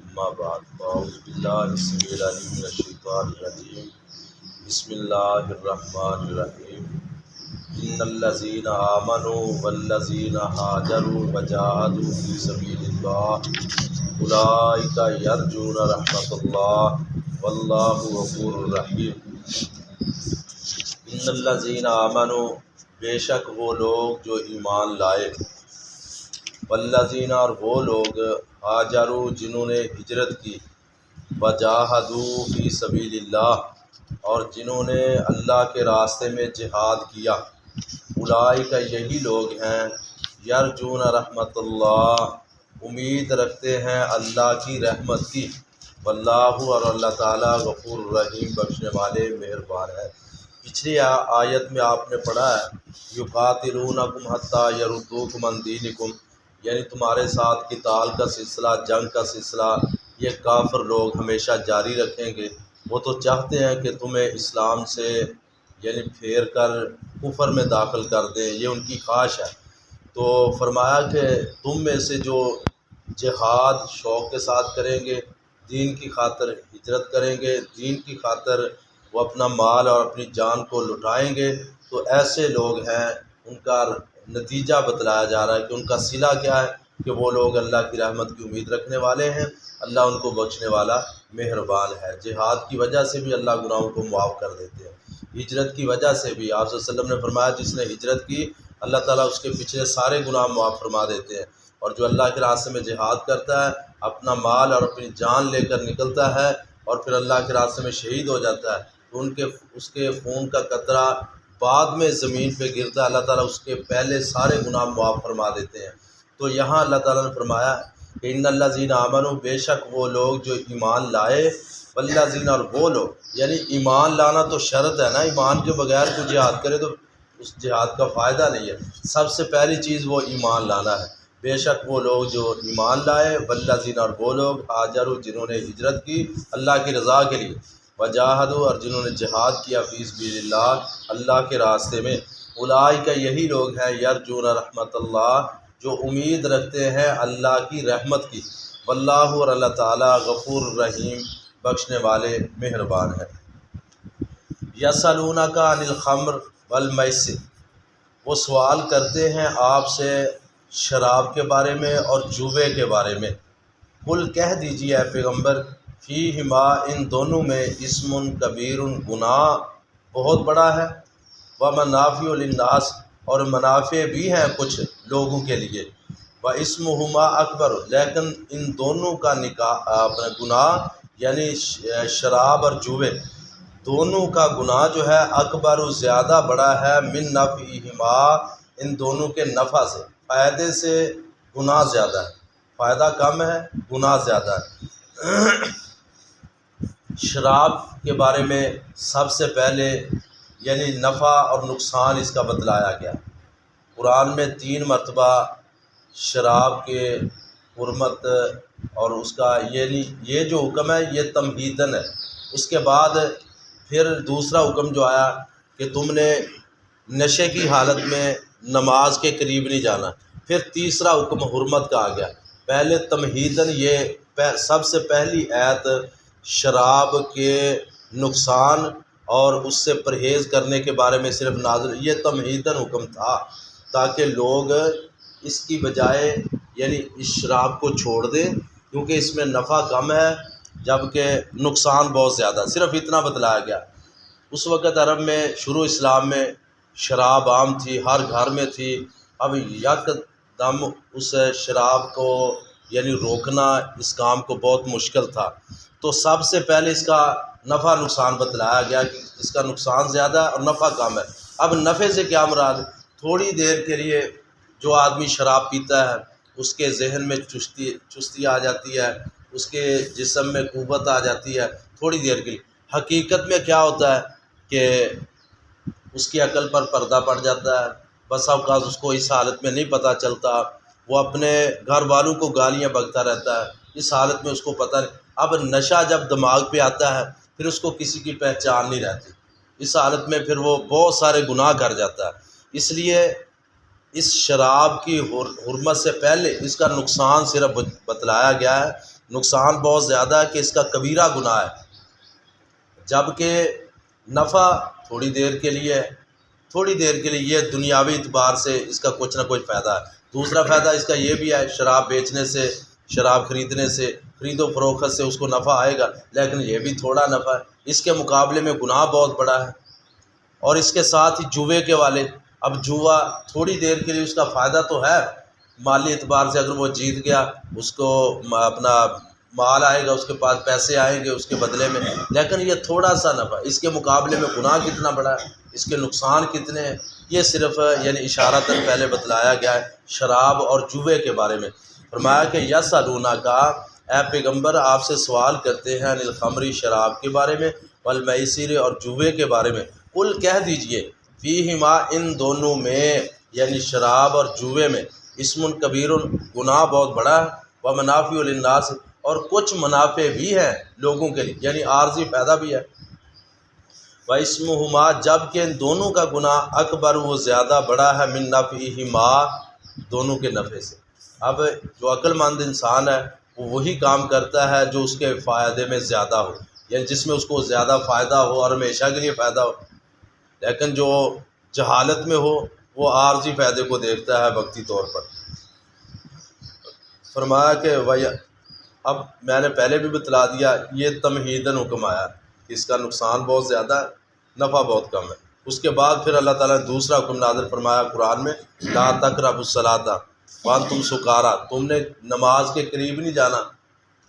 اما بعد اعوذ باللہ السمیع العلیم من الشیطان الرجیم بسم اللہ الرحمن الرحیم ان الذین آمنوا والذین ہاجروا وجاہدوا فی سبیل اللہ اولئک یرجون رحمت اللہ واللہ غفور رحیم۔ ان الذین آمنوا، بے شک وہ لوگ جو ایمان لائے، والذین، اور وہ لوگ، ہاجروا، جنہوں نے ہجرت کی، وجاہدوا فی سبیل اللہ، اور جنہوں نے اللہ کے راستے میں جہاد کیا، اولئک، یہی لوگ ہیں، یرجون رحمت اللہ، امید رکھتے ہیں اللہ کی رحمت کی، واللہ، اور اللہ تعالیٰ، غفور الرحیم، بخشنے والے مہربان ہے۔ پچھلی آیت میں آپ نے پڑھا ہے یقاتلونکم حتی یردوکم عن دینکم، یعنی تمہارے ساتھ قتال کا سلسلہ، جنگ کا سلسلہ یہ کافر لوگ ہمیشہ جاری رکھیں گے۔ وہ تو چاہتے ہیں کہ تمہیں اسلام سے یعنی پھیر کر کفر میں داخل کر دیں، یہ ان کی خواہش ہے۔ تو فرمایا کہ تم میں سے جو جہاد شوق کے ساتھ کریں گے، دین کی خاطر ہجرت کریں گے، دین کی خاطر وہ اپنا مال اور اپنی جان کو لٹائیں گے، تو ایسے لوگ ہیں، ان کا نتیجہ بتلایا جا رہا ہے کہ ان کا صلہ کیا ہے، کہ وہ لوگ اللہ کی رحمت کی امید رکھنے والے ہیں، اللہ ان کو بخشنے والا مہربان ہے۔ جہاد کی وجہ سے بھی اللہ گناہوں کو معاف کر دیتے ہیں، ہجرت کی وجہ سے بھی آپ صلی اللہ علیہ وسلم نے فرمایا جس نے ہجرت کی اللہ تعالیٰ اس کے پچھلے سارے گناہ معاف فرما دیتے ہیں، اور جو اللہ کے راستے میں جہاد کرتا ہے، اپنا مال اور اپنی جان لے کر نکلتا ہے اور پھر اللہ کے راستے میں شہید ہو جاتا ہے، تو اس کے خون کا قطرہ بعد میں زمین پہ گرتا ہے، اللہ تعالیٰ اس کے پہلے سارے گناہ معاف فرما دیتے ہیں۔ تو یہاں اللہ تعالیٰ نے فرمایا کہ ان الذین آمنوا، بے شک وہ لوگ جو ایمان لائے، والذین، اور وہ لوگ، یعنی ایمان لانا تو شرط ہے نا، ایمان کے بغیر کوئی جہاد کرے تو اس جہاد کا فائدہ نہیں ہے، سب سے پہلی چیز وہ ایمان لانا ہے۔ بے شک وہ لوگ جو ایمان لائے، والذین، اور وہ لوگ، ہاجروا، جنہوں نے ہجرت کی اللہ کی رضا کے لیے، وجاہدوا، اور جنہوں نے جہاد کیا فی سبیل اللہ، اللہ کے راستے میں، اولئک، یہی لوگ ہیں، یرجون رحمت اللہ، جو امید رکھتے ہیں اللہ کی رحمت کی، واللہ، اور اللہ تعالیٰ، غفور الرحیم، بخشنے والے مہربان ہے۔ یسألونک عن الخمر والمیسر، وہ سوال کرتے ہیں آپ سے شراب کے بارے میں اور جوے کے بارے میں۔ قل، کہہ دیجیے اے پیغمبر، فیہما، ان دونوں میں، اسم کبیر، گناہ بہت بڑا ہے، ومنافع للناس، اور منافع بھی ہیں کچھ لوگوں کے لیے، واسمہما اکبر، لیکن ان دونوں کا گناہ یعنی شراب اور جوے دونوں کا گناہ جو ہے اکبر، زیادہ بڑا ہے، من نفعہما، ان دونوں کے نفع سے، فائدے سے گناہ زیادہ ہے، فائدہ کم ہے، گناہ زیادہ ہے۔ شراب کے بارے میں سب سے پہلے یعنی نفع اور نقصان اس کا بتلایا گیا، قرآن میں 3 مرتبہ شراب کے حرمت اور اس کا یعنی یہ جو حکم ہے یہ تمہیدن ہے، اس کے بعد پھر دوسرا حکم جو آیا کہ تم نے نشے کی حالت میں نماز کے قریب نہیں جانا، پھر تیسرا حکم حرمت کا آ گیا۔ پہلے تمہیدن، یہ سب سے پہلی آیت شراب کے نقصان اور اس سے پرہیز کرنے کے بارے میں صرف نازل، یہ تمہیدن حکم تھا تاکہ لوگ اس کی بجائے یعنی اس شراب کو چھوڑ دیں، کیونکہ اس میں نفع کم ہے جبکہ نقصان بہت زیادہ، صرف اتنا بتلایا گیا۔ اس وقت عرب میں شروع اسلام میں شراب عام تھی، ہر گھر میں تھی، اب یک دم اس شراب کو یعنی روکنا اس کام کو بہت مشکل تھا، تو سب سے پہلے اس کا نفع نقصان بتلایا گیا کہ اس کا نقصان زیادہ ہے اور نفع کم ہے۔ اب نفع سے کیا مراد؟ تھوڑی دیر کے لیے جو آدمی شراب پیتا ہے اس کے ذہن میں چستی آ جاتی ہے، اس کے جسم میں قوت آ جاتی ہے تھوڑی دیر کے لیے، حقیقت میں کیا ہوتا ہے کہ اس کی عقل پر پردہ پڑ جاتا ہے، بسا اوقات اس کو اس حالت میں نہیں پتہ چلتا، وہ اپنے گھر والوں کو گالیاں بکتا رہتا ہے، اس حالت میں اس کو پتہ نہیں۔ اب نشہ جب دماغ پہ آتا ہے پھر اس کو کسی کی پہچان نہیں رہتی، اس حالت میں پھر وہ بہت سارے گناہ کر جاتا ہے۔ اس لیے اس شراب کی حرمت سے پہلے اس کا نقصان صرف بتلایا گیا ہے نقصان بہت زیادہ ہے کہ اس کا کبیرہ گناہ ہے، جبکہ نفع تھوڑی دیر کے لیے ہے، تھوڑی دیر کے لیے یہ دنیاوی اعتبار سے اس کا کچھ نہ کچھ فائدہ ہے۔ دوسرا فائدہ اس کا یہ بھی ہے، شراب بیچنے سے، شراب خریدنے سے، خرید و فروخت سے اس کو نفع آئے گا، لیکن یہ بھی تھوڑا نفع ہے، اس کے مقابلے میں گناہ بہت بڑا ہے۔ اور اس کے ساتھ ہی جوے کے والے، اب جوا تھوڑی دیر کے لیے اس کا فائدہ تو ہے مالی اعتبار سے، اگر وہ جیت گیا اس کو اپنا مال آئے گا، اس کے پاس پیسے آئیں گے اس کے بدلے میں، لیکن یہ تھوڑا سا نفع، اس کے مقابلے میں گناہ کتنا بڑا ہے، اس کے نقصان کتنے ہیں، یہ صرف یعنی اشارتاً پہلے بتلایا گیا ہے شراب اور جوے کے بارے میں۔ فرمایا کہ یسألونہ کا، اے پیغمبر آپ سے سوال کرتے ہیں عن الخمر، شراب کے بارے میں، والمیسر اور جوے کے بارے میں، قل کہہ دیجئے فیہما ان دونوں میں یعنی شراب اور جوے میں اسم کبیر گناہ بہت بڑا ہے، ومنافع للناس اور کچھ منافع بھی ہیں لوگوں کے لیے یعنی عارضی فائدہ بھی ہے، واسمہما جب کہ ان دونوں کا گناہ اکبر وہ زیادہ بڑا ہے من نفعہما دونوں کے نفع سے۔ اب جو عقل مند انسان ہے وہ وہی کام کرتا ہے جو اس کے فائدے میں زیادہ ہو، یعنی جس میں اس کو زیادہ فائدہ ہو اور ہمیشہ کے لیے فائدہ ہو، لیکن جو جہالت میں ہو وہ عارضی فائدے کو دیکھتا ہے وقتی طور پر۔ فرمایا کہ اب میں نے پہلے بھی بتلا دیا، یہ تمہیداً حکم آیا کہ اس کا نقصان بہت زیادہ ہے، نفع بہت کم ہے۔ اس کے بعد پھر اللہ تعالیٰ نے دوسرا حکم نازل فرمایا قرآن میں، لا تقربوا الصلاۃ وانتم سکارا، تم نے نماز کے قریب نہیں جانا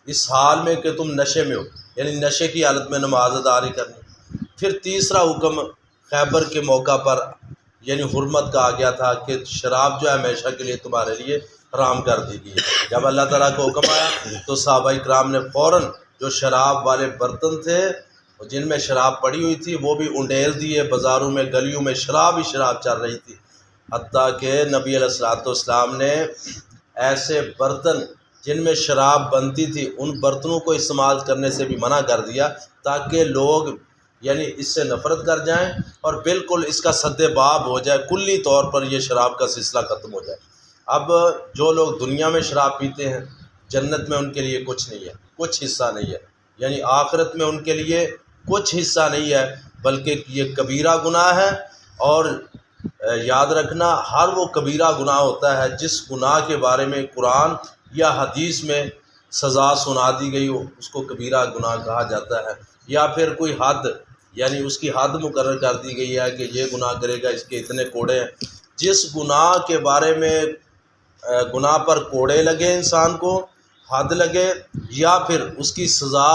اس حال میں کہ تم نشے میں ہو، یعنی نشے کی حالت میں نماز ادا نہیں کرنی۔ پھر تیسرا حکم خیبر کے موقع پر یعنی حرمت کا آ گیا تھا کہ شراب جو ہے ہمیشہ کے لیے تمہارے لیے حرام کر دی گئی ہے۔ جب اللہ تعالیٰ کو حکم آیا تو صحابہ کرام نے فوراً جو شراب والے برتن تھے جن میں شراب پڑی ہوئی تھی وہ بھی انڈیل دیے، بازاروں میں گلیوں میں شراب ہی شراب چل رہی تھی، حتیٰ کہ نبی علیہ الصلوۃ والسلام نے ایسے برتن جن میں شراب بنتی تھی ان برتنوں کو استعمال کرنے سے بھی منع کر دیا تاکہ لوگ یعنی اس سے نفرت کر جائیں اور بالکل اس کا سد باب ہو جائے، کلی طور پر یہ شراب کا سلسلہ ختم ہو جائے۔ اب جو لوگ دنیا میں شراب پیتے ہیں جنت میں ان کے لیے کچھ نہیں ہے، کچھ حصہ نہیں ہے، یعنی آخرت میں ان کے لیے کچھ حصہ نہیں ہے، بلکہ یہ کبیرہ گناہ ہے۔ اور یاد رکھنا ہر وہ کبیرہ گناہ ہوتا ہے جس گناہ کے بارے میں قرآن یا حدیث میں سزا سنا دی گئی ہو اس کو کبیرہ گناہ کہا جاتا ہے، یا پھر کوئی حد یعنی اس کی حد مقرر کر دی گئی ہے کہ یہ گناہ کرے گا اس کے اتنے کوڑے ہیں۔ جس گناہ کے بارے میں گناہ پر کوڑے لگے انسان کو، حد لگے، یا پھر اس کی سزا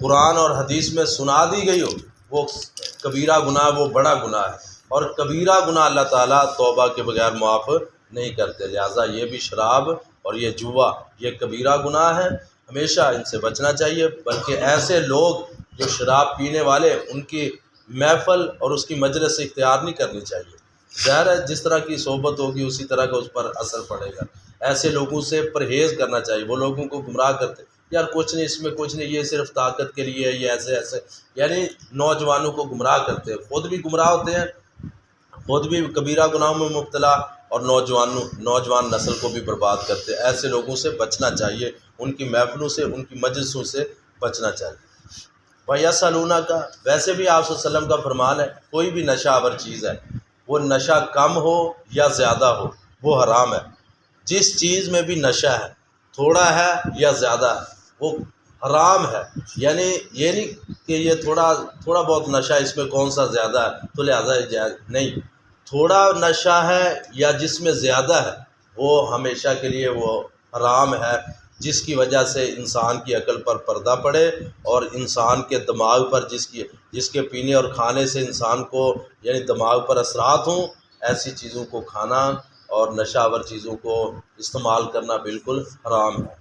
قرآن اور حدیث میں سنا دی گئی ہو، وہ کبیرہ گناہ، وہ بڑا گناہ ہے، اور کبیرہ گناہ اللہ تعالیٰ توبہ کے بغیر معاف نہیں کرتے۔ لہٰذا یہ بھی شراب اور یہ جوا یہ کبیرہ گناہ ہے، ہمیشہ ان سے بچنا چاہیے، بلکہ ایسے لوگ جو شراب پینے والے ان کی محفل اور اس کی مجلس اختیار نہیں کرنی چاہیے۔ ظاہر ہے جس طرح کی صحبت ہوگی اسی طرح کا اس پر اثر پڑے گا، ایسے لوگوں سے پرہیز کرنا چاہیے۔ وہ لوگوں کو گمراہ کرتے یار کچھ نہیں اس میں کچھ نہیں، یہ صرف طاقت کے لیے ہے، یہ ایسے یعنی نوجوانوں کو گمراہ کرتے ہیں، خود بھی گمراہ ہوتے ہیں، خود بھی کبیرہ گناہوں میں مبتلا، اور نوجوان نسل کو بھی برباد کرتے ہیں۔ ایسے لوگوں سے بچنا چاہیے، ان کی محفلوں سے، ان کی مجلسوں سے بچنا چاہیے۔ وَيَسْأَلُونَ کا ویسے بھی آپ صلی اللہ علیہ وسلم کا فرمان ہے کوئی بھی نشہ آور چیز ہے وہ نشہ کم ہو یا زیادہ ہو وہ حرام ہے۔ جس چیز میں بھی نشہ ہے تھوڑا ہے یا زیادہ ہے وہ حرام ہے، یعنی یہ نہیں کہ یہ تھوڑا بہت نشہ اس میں کون سا زیادہ ہے تو لہٰذا جائز نہیں، تھوڑا نشہ ہے یا جس میں زیادہ ہے وہ ہمیشہ کے لیے وہ حرام ہے، جس کی وجہ سے انسان کی عقل پر پردہ پڑے اور انسان کے دماغ پر جس کے پینے اور کھانے سے انسان کو یعنی دماغ پر اثرات ہوں، ایسی چیزوں کو کھانا اور نشہ آور چیزوں کو استعمال کرنا بالکل حرام ہے۔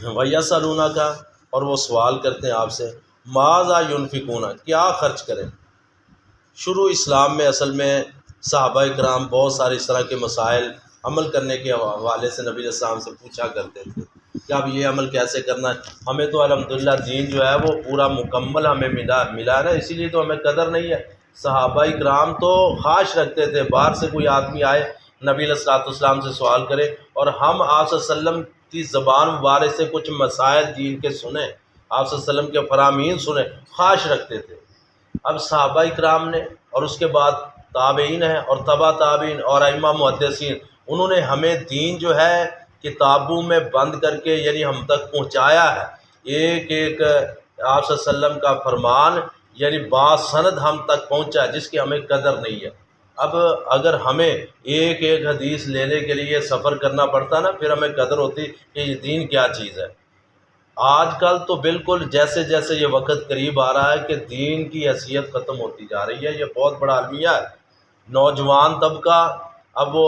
وَيَسْأَلُونَ کا اور وہ سوال کرتے ہیں آپ سے ماذا ينفقون کیا خرچ کریں۔ شروع اسلام میں اصل میں صحابہ کرام بہت سارے اس طرح کے مسائل عمل کرنے کے حوالے سے نبی علیہ السلام سے پوچھا کرتے تھے کہ اب یہ عمل کیسے کرنا ہے۔ ہمیں تو الحمدللہ دین جو ہے وہ پورا مکمل ہمیں ملا ہے، اسی لیے تو ہمیں قدر نہیں ہے۔ صحابہ کرام تو خواہش رکھتے تھے باہر سے کوئی آدمی آئے نبی علیہ الصلوۃ والسلام سے سوال کرے اور ہم آپ صلی اللہ علیہ وسلم کی زبان مبارک سے کچھ مسائل دین کے سنیں، آپ صلی اللہ علیہ وسلم کے فرامین سنیں، خواہش رکھتے تھے۔ اب صحابہ اکرام نے اور اس کے بعد تابعین ہیں اور تبع تابعین اور ائمہ محدثین، انہوں نے ہمیں دین جو ہے کتابوں میں بند کر کے یعنی ہم تک پہنچایا ہے۔ ایک ایک آپ صلی اللہ علیہ وسلم کا فرمان یعنی باسند ہم تک پہنچا، جس کی ہمیں قدر نہیں ہے۔ اب اگر ہمیں ایک ایک حدیث لینے کے لیے سفر کرنا پڑتا نا، پھر ہمیں قدر ہوتی کہ یہ دین کیا چیز ہے۔ آج کل تو بالکل جیسے جیسے یہ وقت قریب آ رہا ہے کہ دین کی حیثیت ختم ہوتی جا رہی ہے۔ یہ بہت بڑا المیہ ہے۔ نوجوان طبقہ اب وہ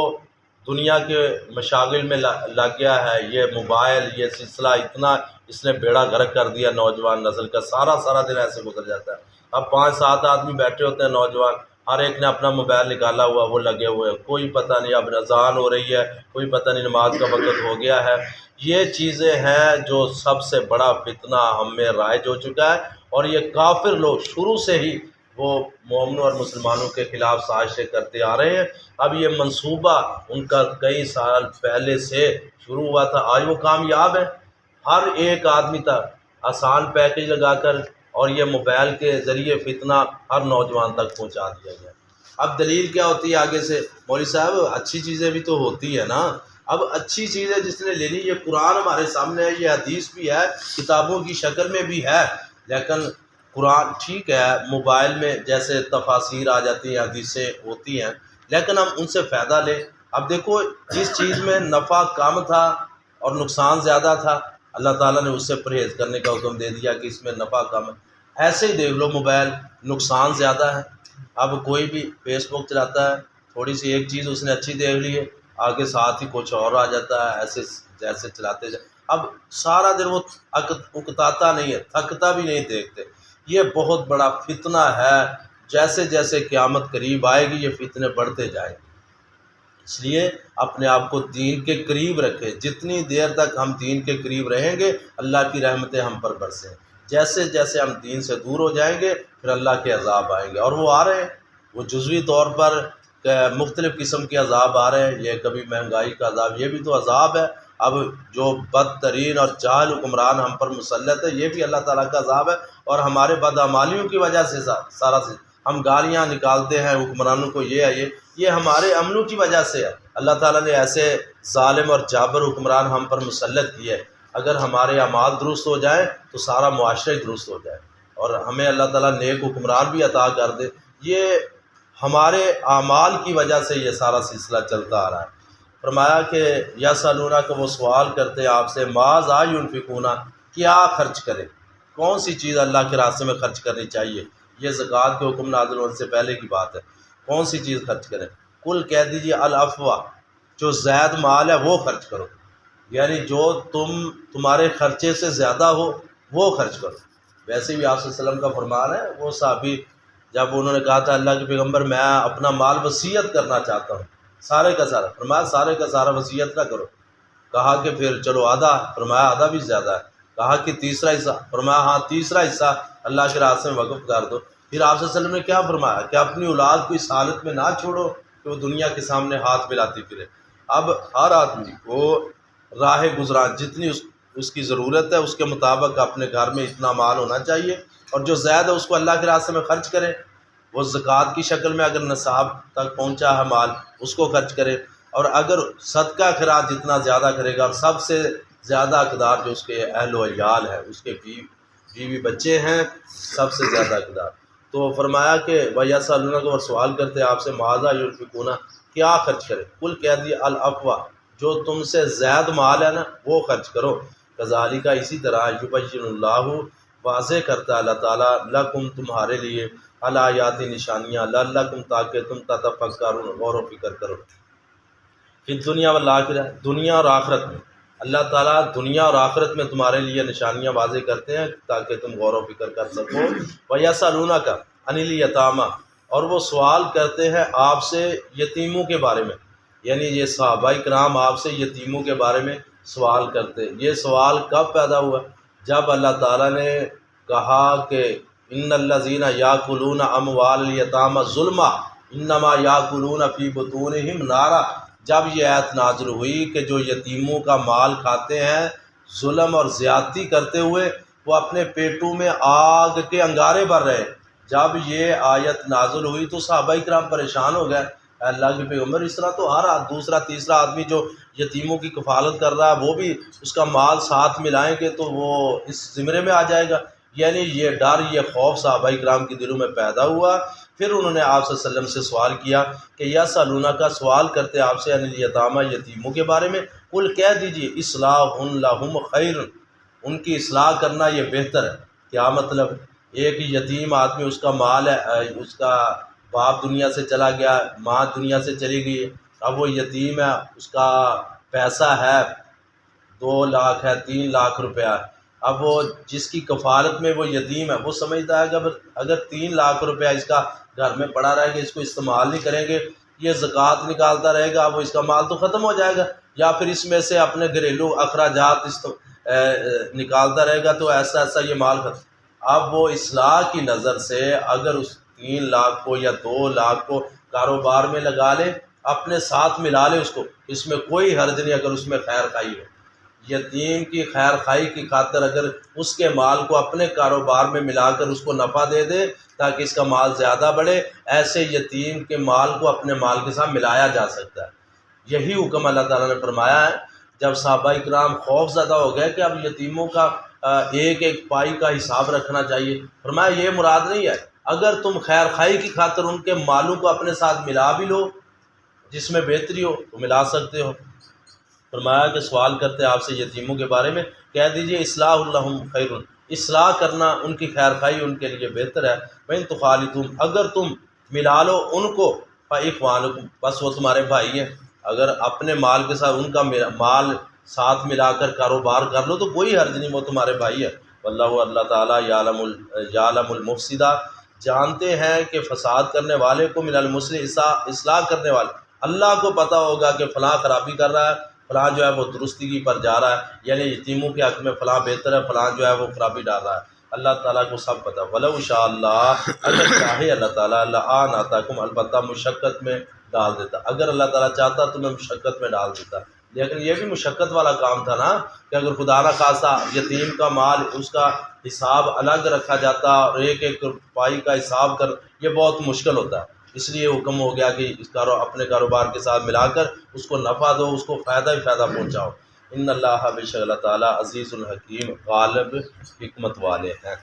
دنیا کے مشاغل میں لگ گیا ہے، یہ موبائل یہ سلسلہ اتنا اس نے بیڑا غرق کر دیا نوجوان نسل کا، سارا دن ایسے گزر جاتا ہے۔ اب 5-7 آدمی بیٹھے ہوتے ہیں نوجوان، ہر ایک نے اپنا موبائل نکالا ہوا، وہ لگے ہوئے ہیں، کوئی پتہ نہیں اب اذان ہو رہی ہے، کوئی پتہ نہیں نماز کا وقت ہو گیا ہے۔ یہ چیزیں ہیں جو سب سے بڑا فتنہ ہم میں رائج ہو چکا ہے، اور یہ کافر لوگ شروع سے ہی وہ مومنوں اور مسلمانوں کے خلاف سازشیں کرتے آ رہے ہیں۔ اب یہ منصوبہ ان کا کئی سال پہلے سے شروع ہوا تھا، آج وہ کامیاب ہے۔ ہر ایک آدمی تک آسان پیکج لگا کر اور یہ موبائل کے ذریعے فتنہ ہر نوجوان تک پہنچا دیا گیا۔ اب دلیل کیا ہوتی ہے آگے سے؟ مولوی صاحب اچھی چیزیں بھی تو ہوتی ہیں نا۔ اب اچھی چیزیں جس نے لے لی، یہ قرآن ہمارے سامنے ہے، یہ حدیث بھی ہے، کتابوں کی شکل میں بھی ہے، لیکن قرآن ٹھیک ہے، موبائل میں جیسے تفاسیر آ جاتی ہیں، حدیثیں ہوتی ہیں، لیکن ہم ان سے فائدہ لیں۔ اب دیکھو جس چیز میں نفع کم تھا اور نقصان زیادہ تھا، اللہ تعالیٰ نے اس سے پرہیز کرنے کا حکم دے دیا کہ اس میں نفع کم ہے۔ ایسے ہی دیکھ لو موبائل، نقصان زیادہ ہے۔ اب کوئی بھی فیس بک چلاتا ہے، تھوڑی سی ایک چیز اس نے اچھی دیکھ لی ہے، آگے ساتھ ہی کچھ اور آ جاتا ہے، ایسے جیسے چلاتے جائے۔ اب سارا دن وہ اکتاتا نہیں ہے، تھکتا بھی نہیں دیکھتے۔ یہ بہت بڑا فتنہ ہے، جیسے جیسے قیامت قریب آئے گی یہ فتنے بڑھتے جائیں گے۔ اس لیے اپنے آپ کو دین کے قریب رکھیں، جتنی دیر تک ہم دین کے قریب رہیں گے اللہ کی رحمتیں ہم پر برسیں۔ جیسے جیسے ہم دین سے دور ہو جائیں گے پھر اللہ کے عذاب آئیں گے، اور وہ آ رہے ہیں، وہ جزوی طور پر مختلف قسم کے عذاب آ رہے ہیں۔ یہ کبھی مہنگائی کا عذاب، یہ بھی تو عذاب ہے۔ اب جو بدترین اور جاہل حکمران ہم پر مسلط ہے، یہ بھی اللہ تعالیٰ کا عذاب ہے، اور ہمارے بدعمالیوں کی وجہ سے سارا ہم گالیاں نکالتے ہیں حکمرانوں کو، یہ ہے یہ ہمارے عملوں کی وجہ سے ہے۔ اللہ تعالیٰ نے ایسے ظالم اور جابر حکمران ہم پر مسلط کیے۔ اگر ہمارے اعمال درست ہو جائیں تو سارا معاشرہ ہی درست ہو جائے، اور ہمیں اللہ تعالیٰ نیک حکمران بھی عطا کر دے۔ یہ ہمارے اعمال کی وجہ سے یہ سارا سلسلہ چلتا آ رہا ہے۔ فرمایا کہ یسألونہ کا وہ سوال کرتے ہیں آپ سے، ماذا ینفقون، کیا خرچ کریں، کون سی چیز اللہ کے راستے میں خرچ کرنی چاہیے۔ یہ زکوٰۃ کے حکم نازل ہونے سے پہلے کی بات ہے، کون سی چیز خرچ کریں۔ کل کہہ دیجیے العفو، جو زائد مال ہے وہ خرچ کرو، یعنی جو تمہارے خرچے سے زیادہ ہو وہ خرچ کرو۔ ویسے بھی آپ صلی اللہ علیہ وسلم کا فرمان ہے، وہ صحابی جب انہوں نے کہا تھا اللہ کے پیغمبر میں اپنا مال وصیت کرنا چاہتا ہوں، سارے کا سارا، فرمایا سارے کا سارا وصیت نہ کرو۔ کہا کہ پھر چلو آدھا، فرمایا آدھا بھی زیادہ ہے۔ کہا کہ تیسرا حصہ، فرمایا ہاں تیسرا حصہ اللہ کے راستے میں وقف کر دو۔ پھر آپ صلی اللہ علیہ وسلم نے کیا فرمایا کہ اپنی اولاد کو اس حالت میں نہ چھوڑو کہ وہ دنیا کے سامنے ہاتھ ملاتی پھرے۔ اب ہر آدمی کو راہ گزران جتنی اس کی ضرورت ہے اس کے مطابق اپنے گھر میں اتنا مال ہونا چاہیے، اور جو زائد ہے اس کو اللہ کے راستے میں خرچ کرے۔ وہ زکوٰۃ کی شکل میں اگر نصاب تک پہنچا ہے مال اس کو خرچ کرے، اور اگر صدقہ خیرات جتنا زیادہ کرے گا، اور سب سے زیادہ اقدار جو اس کے اہل و عیال ہے، اس کے بیوی بچے ہیں، سب سے زیادہ اقدار۔ تو فرمایا کہ وَيَسْأَلُونَكَ کو سوال کرتے ہیں آپ سے، ماذا ينفقون، کیا خرچ کرے۔ کل کہہ دیے العفو، جو تم سے زائد مال ہے نا وہ خرچ کرو۔ کذالک، اسی طرح یبین اللہ، واضح کرتا ہے اللہ تعالیٰ، لکم تمہارے لیے، الآیات نشانیاں، لعلکم تاکہ تم تتفکرون غور و فکر کرو، فی دنیا والآخرہ، دنیا اور آخرت میں۔ اللہ تعالیٰ دنیا اور آخرت میں تمہارے لیے نشانیاں واضح کرتے ہیں تاکہ تم غور و فکر کر سکو۔ وَيَسْأَلُونَكَ عَنِ الْيَتَامَىٰ، اور وہ سوال کرتے ہیں آپ سے یتیموں کے بارے میں، یعنی یہ صحابہ کرام آپ سے یتیموں کے بارے میں سوال کرتے ہیں۔ یہ سوال کب پیدا ہوا؟ جب اللہ تعالیٰ نے کہا کہ ان الذین یاکلون اموال الیتامی ظلما انما یاکلون فی بطونہم نارا، جب یہ آیت نازل ہوئی کہ جو یتیموں کا مال کھاتے ہیں ظلم اور زیادتی کرتے ہوئے، وہ اپنے پیٹوں میں آگ کے انگارے بھر رہے، جب یہ آیت نازل ہوئی تو صحابہ کرام پریشان ہو گئے، اے اللہ کے پیغمبر اس طرح تو ہر دوسرا تیسرا آدمی جو یتیموں کی کفالت کر رہا ہے وہ بھی اس کا مال ساتھ ملائیں گے تو وہ اس زمرے میں آ جائے گا۔ یعنی یہ ڈر، یہ خوف صحابہ کرام کے دلوں میں پیدا ہوا۔ پھر انہوں نے آپ صلی اللہ علیہ وسلم سے سوال کیا کہ یسألونہ کا سوال کرتے آپ سے عن الیتامى یتیموں کے بارے میں، قل کہہ دیجیے اصلاح لہم خیر، ان کی اصلاح کرنا یہ بہتر ہے۔ کیا مطلب؟ ایک یتیم آدمی، اس کا مال ہے، اس کا باپ دنیا سے چلا گیا، ماں دنیا سے چلی گئی، اب وہ یتیم ہے، اس کا پیسہ ہے 2 لاکھ ہے، 3 لاکھ روپیہ ہے۔ اب وہ جس کی کفالت میں وہ یتیم ہے وہ سمجھتا ہے کہ اگر 3 لاکھ روپیہ اس کا گھر میں پڑا رہے گا، اس کو استعمال نہیں کریں گے، یہ زکوٰۃ نکالتا رہے گا، وہ اس کا مال تو ختم ہو جائے گا، یا پھر اس میں سے اپنے گھریلو اخراجات نکالتا رہے گا تو ایسا یہ مال ختم۔ اب وہ اصلاح کی نظر سے اگر اس 3 لاکھ کو یا 2 لاکھ کو کاروبار میں لگا لے، اپنے ساتھ ملا لے، اس کو، اس میں کوئی حرج نہیں اگر اس میں خیر خواہی ہو۔ یتیم کی خیر خواہی کی خاطر اگر اس کے مال کو اپنے کاروبار میں ملا کر اس کو نفع دے دے تاکہ اس کا مال زیادہ بڑھے، ایسے یتیم کے مال کو اپنے مال کے ساتھ ملایا جا سکتا ہے۔ یہی حکم اللہ تعالیٰ نے فرمایا ہے۔ جب صحابہ کرام خوف زدہ ہو گئے کہ اب یتیموں کا ایک ایک پائی کا حساب رکھنا چاہیے، فرمایا یہ مراد نہیں ہے، اگر تم خیر خواہی کی خاطر ان کے مالوں کو اپنے ساتھ ملا بھی لو، جس میں بہتری ہو تو ملا سکتے ہو۔ فرمایا کہ سوال کرتے آپ سے یتیموں کے بارے میں، کہہ دیجئے اصلاح لہم خیر، اصلاح کرنا ان کی خیر خواہی ان کے لیے بہتر ہے۔ وَإِن تُخَالِطُوهُمْ، اگر تم ملا لو ان کو، فَإِخْوَانُكُمْ، بس وہ تمہارے بھائی ہیں۔ اگر اپنے مال کے ساتھ ان کا مال ساتھ ملا کر کاروبار کر لو تو کوئی حرج نہیں، وہ تمہارے بھائی ہے۔ واللہ، اللہ تعالیٰ، یعلم المفسد، جانتے ہیں کہ فساد کرنے والے کو، من المصلح، اصلاح کرنے والے، اللہ کو پتہ ہوگا کہ فلاں خرابی کر رہا ہے، فلاں جو ہے وہ درستگی پر جا رہا ہے، یعنی یتیموں کے حق میں فلاں بہتر ہے، فلاں جو ہے وہ خرابی ڈال رہا ہے، اللہ تعالیٰ کو سب پتہ۔ وَلَوْ شَاءَ اللَّهُ، اگر چاہے اللہ تعالیٰ، لَأَعْنَتَكُمْ، البتہ مشقت میں ڈال دیتا، اگر اللہ تعالیٰ چاہتا تو میں مشقت میں ڈال دیتا، لیکن یہ بھی مشقت والا کام تھا نا، کہ اگر خدا نہ خواستہ یتیم کا مال، اس کا حساب الگ رکھا جاتا اور ایک ایک پائی کا حساب کر، یہ بہت مشکل ہوتا ہے، اس لیے حکم ہو گیا کہ اس اپنے کاروبار کے ساتھ ملا کر اس کو نفع دو، اس کو فائدہ ہی فائدہ پہنچاؤ۔ ان اللہ، بے شک اللہ تعالیٰ، عزیز الحکیم، غالب حکمت والے ہیں۔